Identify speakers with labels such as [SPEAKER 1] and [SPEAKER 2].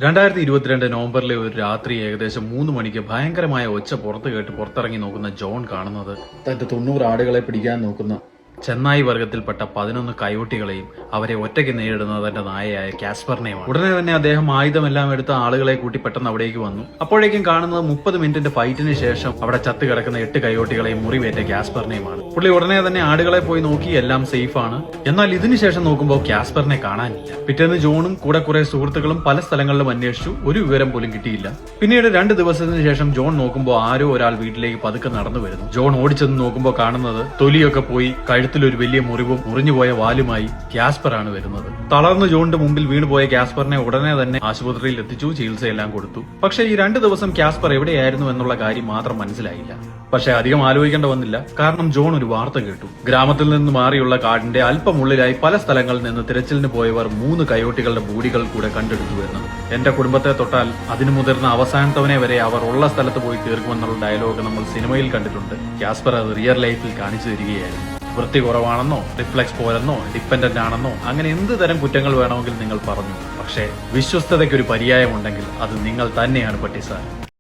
[SPEAKER 1] 2022 നവംബറിലെ ഒരു രാത്രി ഏകദേശം 3 മണിക്ക് ഭയങ്കരമായ ഒച്ച പുറത്ത് കേട്ട് പുറത്തിറങ്ങി നോക്കുന്ന ജോൺ കാണുന്നത് തന്റെ 90 ആടുകളെ പിടിക്കാൻ നോക്കുന്ന ചെന്നായി വർഗത്തിൽപ്പെട്ട 11 കയോട്ടികളെയും അവരെ ഒറ്റയ്ക്ക് നേരിടുന്ന തന്റെ നായയായ കാസ്പറിനെയുമാണ്. ഉടനെ തന്നെ അദ്ദേഹം ആയുധമെല്ലാം എടുത്ത ആളുകളെ കൂട്ടി പെട്ടെന്ന് അവിടേക്ക് വന്നു. അപ്പോഴേക്കും കാണുന്നത് 30 മിനിറ്റിന്റെ ഫൈറ്റിന് ശേഷം അവിടെ ചത്ത് കിടക്കുന്ന 8 കയോട്ടികളെയും മുറിവേറ്റ കാസ്പറിനെയുമാണ്. പുള്ളി ഉടനെ തന്നെ ആടുകളെ പോയി നോക്കി, എല്ലാം സേഫ് ആണ്. എന്നാൽ ഇതിനുശേഷം നോക്കുമ്പോൾ കാസ്പറിനെ കാണാനില്ല. പിറ്റേന്ന് ജോണും കൂടെ കുറെ സുഹൃത്തുക്കളും പല സ്ഥലങ്ങളിലും അന്വേഷിച്ചു, ഒരു വിവരം പോലും കിട്ടിയില്ല. പിന്നീട് 2 ദിവസത്തിന് ശേഷം ജോൺ നോക്കുമ്പോൾ ആരോ ഒരാൾ വീട്ടിലേക്ക് പതുക്കെ നടന്നു വരുന്നു. ജോൺ ഓടിച്ചെന്ന് നോക്കുമ്പോൾ കാണുന്നത് തൊലിയൊക്കെ പോയി കഴുത്തിലൊരു വലിയ മുറിവും മുറിഞ്ഞുപോയ വാലുമായി കാസ്പറാണ് വരുന്നത്. തളർന്നു ജോണിന്റെ മുമ്പിൽ വീണുപോയ കാസ്പറിനെ ഉടനെ തന്നെ ആശുപത്രിയിൽ എത്തിച്ചു, ചികിത്സയെല്ലാം കൊടുത്തു. പക്ഷേ ഈ 2 ദിവസം കാസ്പർ എവിടെയായിരുന്നു എന്നുള്ള കാര്യം മാത്രം മനസ്സിലായില്ല. പക്ഷെ അധികം ആലോചിക്കേണ്ട വന്നില്ല, കാരണം ജോൺ ഒരു വാർത്ത കേട്ടു. ഗ്രാമത്തിൽ നിന്ന് മാറിയുള്ള കാടിന്റെ അല്പമുള്ളിലായി പല സ്ഥലങ്ങളിൽ നിന്ന് തിരച്ചിലിന് പോയവർ 3 കയോട്ടികളുടെ ബോഡികൾ കൂടെ കണ്ടെടുത്തു വരുന്നത്. എന്റെ കുടുംബത്തെ തൊട്ടാൽ അതിനു മുതിർന്ന അവസാനത്തവനെ വരെ അവർ ഉള്ള സ്ഥലത്ത് പോയി തീർക്കുമെന്നുള്ള ഡയലോഗ് നമ്മൾ സിനിമയിൽ കണ്ടിട്ടുണ്ട്. കാസ്പർ അത് റിയൽ ലൈഫിൽ കാണിച്ചു തരികയായിരുന്നു. വൃത്തി കുറവാണെന്നോ, റിഫ്ലക്സ് പോരെന്നോ, ഡിപ്പെൻഡന്റ് ആണെന്നോ, അങ്ങനെ എന്ത് തരം കുറ്റങ്ങൾ വേണമെങ്കിൽ നിങ്ങൾ പറഞ്ഞു. പക്ഷേ വിശ്വസ്തതയ്ക്കൊരു പര്യായമുണ്ടെങ്കിൽ അത് നിങ്ങൾ തന്നെയാണ് പട്ടി സാർ.